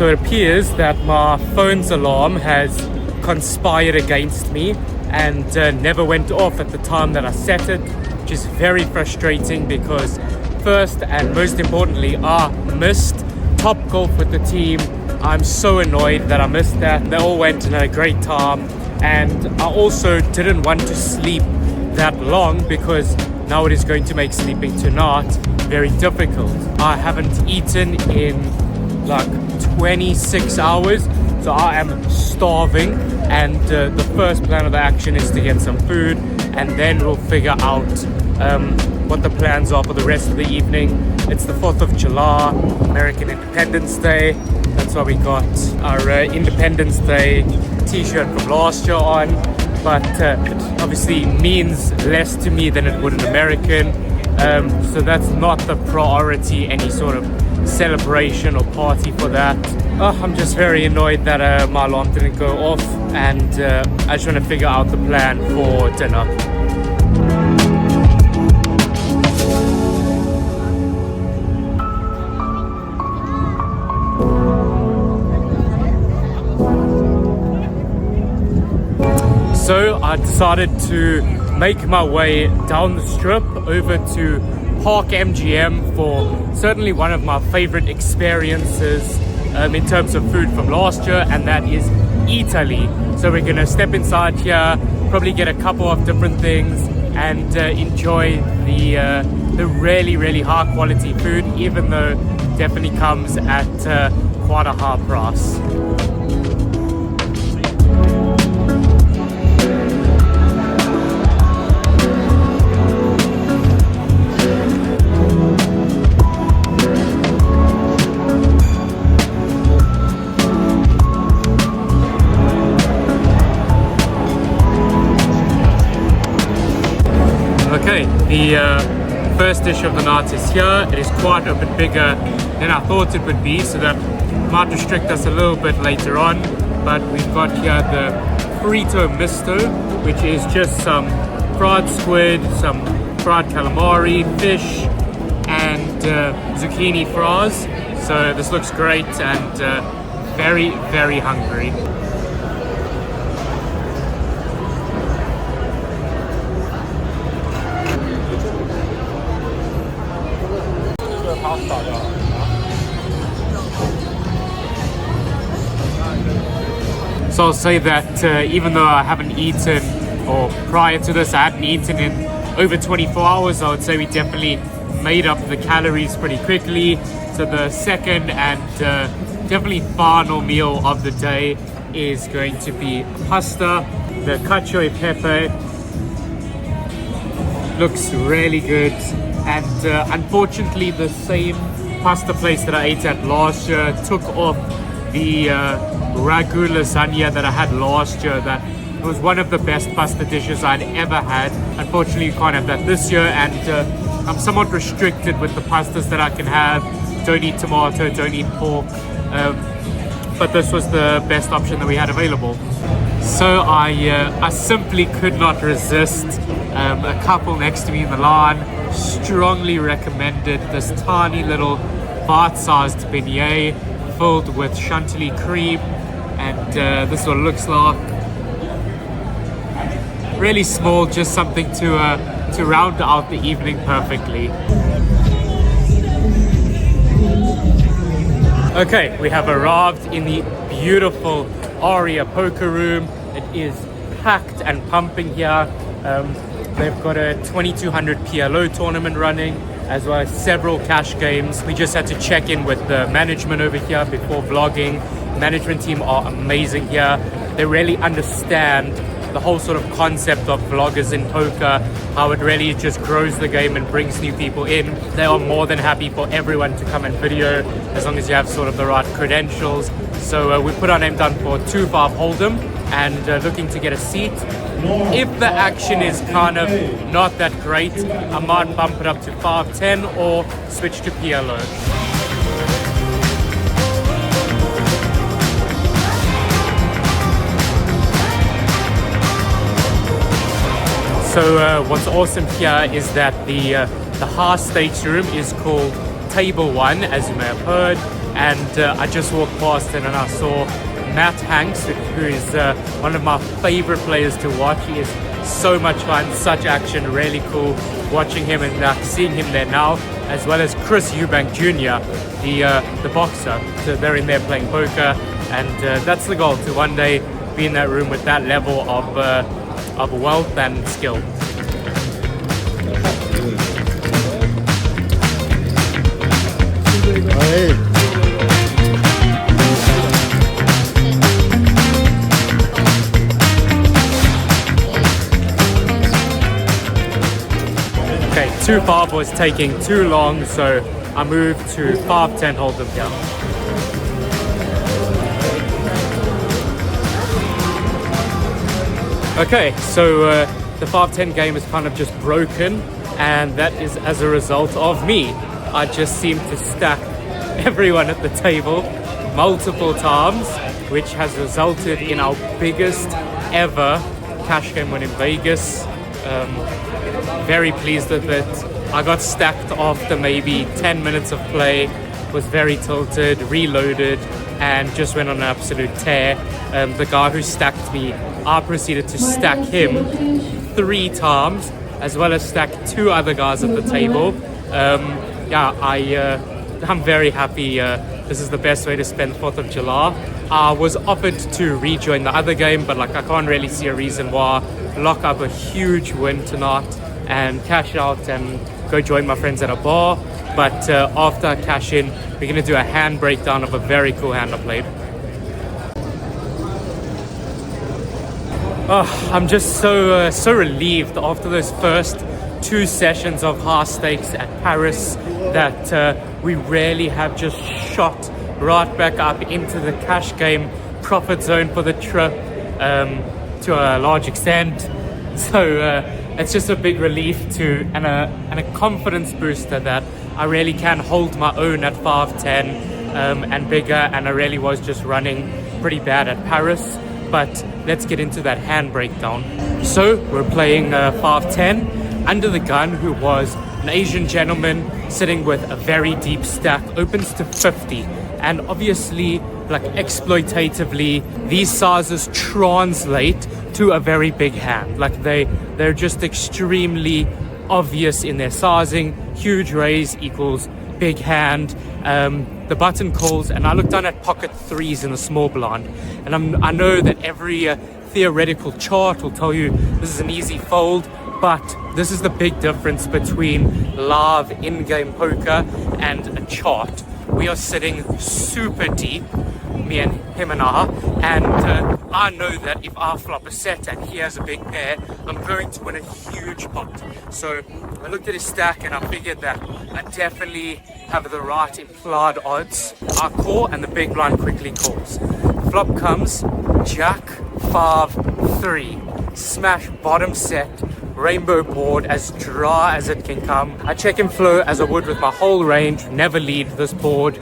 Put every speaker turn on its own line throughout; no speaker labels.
So it appears that my phone's alarm has conspired against me and never went off at the time that I set it, which is very frustrating because first and most importantly, I missed Top Golf with the team. I'm so annoyed that I missed that. They all went and had a great time, and I also didn't want to sleep that long because now it is going to make sleeping tonight very difficult. I haven't eaten in like 26 hours, so I am starving, and the first plan of action is to get some food, and then we'll figure out what the plans are for the rest of the evening. It's the 4th of July, American Independence Day. That's why we got our Independence Day t-shirt from last year on, but it obviously means less to me than it would an American, so that's not the priority, any sort of celebration or party for that. I'm just very annoyed that my alarm didn't go off, and I just want to figure out the plan for dinner. So I decided to make my way down the strip over to Park MGM for certainly one of my favorite experiences in terms of food from last year, and that is Eataly. So we're gonna step inside here, probably get a couple of different things, and enjoy the really high quality food, even though it definitely comes at quite a high price. Okay, the first dish of the night is here. It is quite a bit bigger than I thought it would be, so that might restrict us a little bit later on. But we've got here the frito misto, which is just some fried squid, some fried calamari, fish, and zucchini fries. So this looks great, and very hungry. So I'll say that even though I haven't eaten, or prior to this I hadn't eaten in over 24 hours, I would say we definitely made up the calories pretty quickly. So the second and definitely final meal of the day is going to be pasta. The cacio e pepe looks really good, and unfortunately the same pasta place that I ate at last year took off the ragu lasagna that I had last year. That was one of the best pasta dishes I'd ever had. Unfortunately, you can't have that this year, and I'm somewhat restricted with the pastas that I can have. Don't eat tomato, don't eat pork, but this was the best option that we had available. So I simply could not resist. A couple next to me in the line strongly recommended this tiny little bite-sized beignet filled with chantilly cream, and this is what it looks like. Really small, just something to round out the evening perfectly. Okay, we have arrived in the beautiful Aria poker room. It is packed and pumping here. They've got a 2200 PLO tournament running, as well as several cash games. We just had to check in with the management over here before vlogging. The management team are amazing here. They really understand the whole sort of concept of vloggers in poker, how it really just grows the game and brings new people in. They are more than happy for everyone to come and video, as long as you have sort of the right credentials. So we put our name down for 2-5 Hold'em, and looking to get a seat. If the action is kind of not that great, I might bump it up to 5-10 or switch to PLO. So what's awesome here is that the high stakes room is called Table 1, as you may have heard, and I just walked past it and I saw Matt Hanks, who is one of my favorite players to watch. He is so much fun, such action, really cool watching him and seeing him there now, as well as Chris Eubank Jr., the boxer. So they're in there playing poker, and that's the goal, to one day be in that room with that level of wealth and skill. Okay, 2-5 was taking too long, so I moved to 5-10 hold'em here. Okay, so the 5-10 game is kind of just broken, and that is as a result of me. I just seem to stack everyone at the table multiple times, which has resulted in our biggest ever cash game win in Vegas. Very pleased with it. I got stacked after maybe 10 minutes of play, was very tilted, reloaded, and just went on an absolute tear. The guy who stacked me, I proceeded to stack him 3 times, as well as stack 2 other guys at the table. I'm very happy. This is the best way to spend 4th of July. I was offered to rejoin the other game, but I can't really see a reason why. Lock up a huge win tonight and cash out and go join my friends at a bar. But after I cash in, we're going to do a hand breakdown of a very cool hand I played. Oh, I'm just so relieved after those first 2 sessions of high stakes at Paris that we really have just shot right back up into the cash game profit zone for the trip to a large extent. So it's just a big relief and a confidence booster that I really can hold my own at 5-10 and bigger, and I really was just running pretty bad at Paris. But let's get into that hand breakdown. So we're playing 5-10. Under the gun, who was an Asian gentleman sitting with a very deep stack, opens to 50. And obviously, exploitatively, these sizes translate to a very big hand. They're just extremely obvious in their sizing. Huge raise equals big hand. The button calls, and I look down at pocket 3s in the small blind, and I know that every theoretical chart will tell you this is an easy fold, but this is the big difference between live in-game poker and a chart. We are sitting super deep, me and him and I know that if I flop a set and he has a big pair, I'm going to win a huge pot. So I looked at his stack and I figured that I definitely have the right implied odds. I call and the big blind quickly calls. Flop comes Jack 5-3, smash bottom set, rainbow board as dry as it can come. I check and flow as I would with my whole range, never lead this board.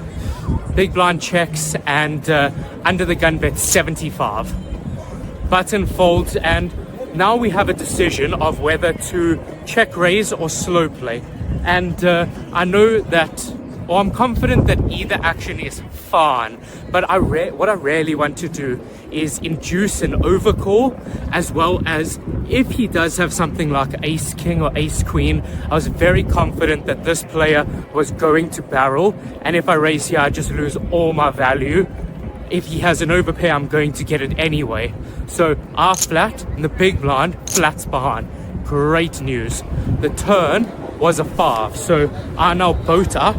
Big blind checks and under the gun bet 75. Button folds, and now we have a decision of whether to check raise or slow play. And I know that, or I'm confident that either action is fine, but what I really want to do is induce an overcall, as well as if he does have something like ace king or ace queen. I was very confident that this player was going to barrel, and if I raise here I just lose all my value. If he has an overpair, I'm going to get it anyway. So I flat and the big blind flats behind. Great news. The turn was a 5, so I now boat up,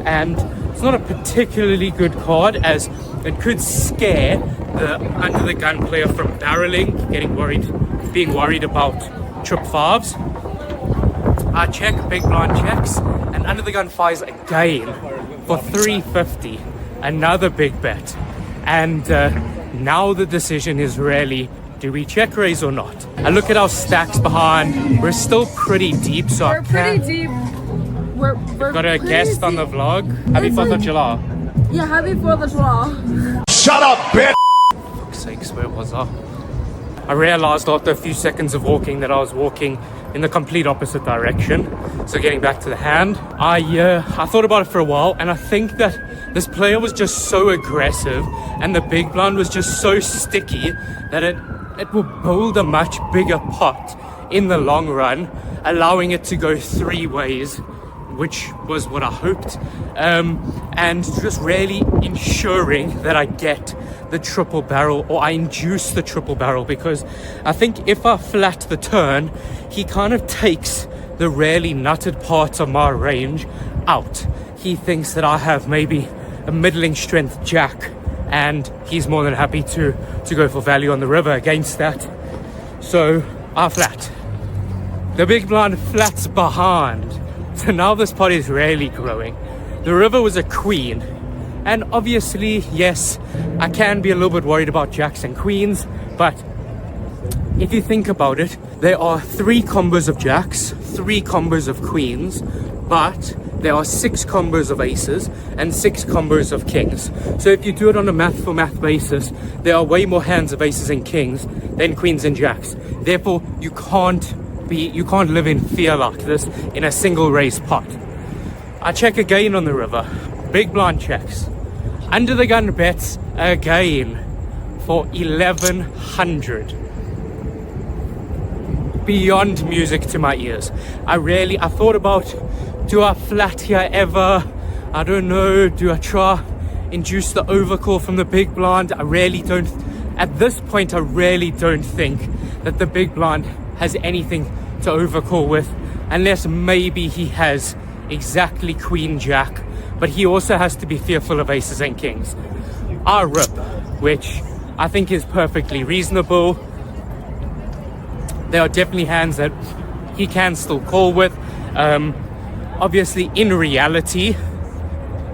and it's not a particularly good card as it could scare the under the gun player from barreling, being worried about trip 5s. I check, big blind checks, and under the gun fires again for 350, another big bet. And now the decision is really, do we check raise or not? I look at our stacks behind. We're still pretty deep, so
we're pretty deep. We're
got a guest deep on the vlog. Happy 4th of July.
Yeah, happy 4th of July.
Shut up, bitch!
For fuck's sakes, where was I? I realized after a few seconds of walking that I was walking in the complete opposite direction. So getting back to the hand, I thought about it for a while, and I think that this player was just so aggressive and the big blind was just so sticky that it will build a much bigger pot in the long run, allowing it to go 3 ways, which was what I hoped, and just really ensuring that I get the triple barrel, or I induce the triple barrel, because I think if I flat the turn, he kind of takes the really nutted parts of my range out. He thinks that I have maybe a middling strength jack, and he's more than happy to go for value on the river against that. So I flat. The big blind flats behind. So now this pot is really growing. The river was a queen. And obviously, yes, I can be a little bit worried about jacks and queens, but if you think about it, there are 3 combos of jacks, 3 combos of queens, but there are 6 combos of aces and 6 combos of kings. So if you do it on a math for math basis, there are way more hands of aces and kings than queens and jacks. Therefore, you can't live in fear like this in a single raise pot. I check again on the river. Big blind checks. Under the gun bets again for 1100. Beyond music to my ears. I thought about, do I flat here ever? I don't know. Do I try induce the overcall from the big blind? At this point, I really don't think that the big blind has anything to overcall with, unless maybe he has exactly queen jack, but he also has to be fearful of aces and kings. I rip, which I think is perfectly reasonable. There are definitely hands that he can still call with. Obviously, in reality,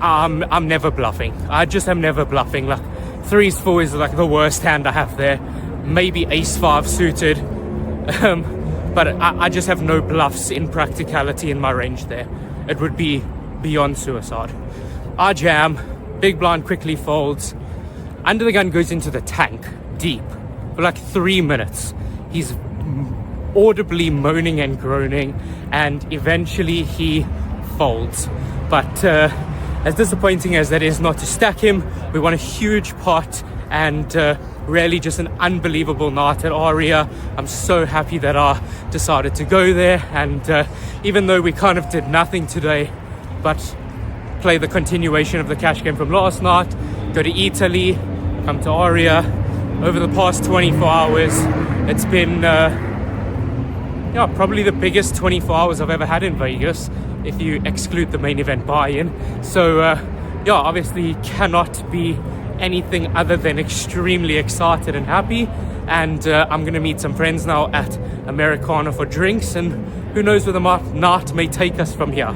I'm never bluffing. I just am never bluffing. Like 3s, 4s is like the worst hand I have there. Maybe ace-5 suited. But I just have no bluffs in practicality in my range there. It would be beyond suicide. I jam, big blind quickly folds. Under the gun goes into the tank, deep, for like 3 minutes. He's audibly moaning and groaning, and eventually he folds. But as disappointing as that is not to stack him, we won a huge pot, and really just an unbelievable night at Aria. I'm so happy that I decided to go there, and even though we kind of did nothing today but play the continuation of the cash game from last night, go to Eataly, come to Aria. Over the past 24 hours, it's been probably the biggest 24 hours I've ever had in Vegas, if you exclude the main event buy-in. So obviously cannot be anything other than extremely excited and happy, and I'm gonna meet some friends now at Americana for drinks, and who knows where the night may take us from here.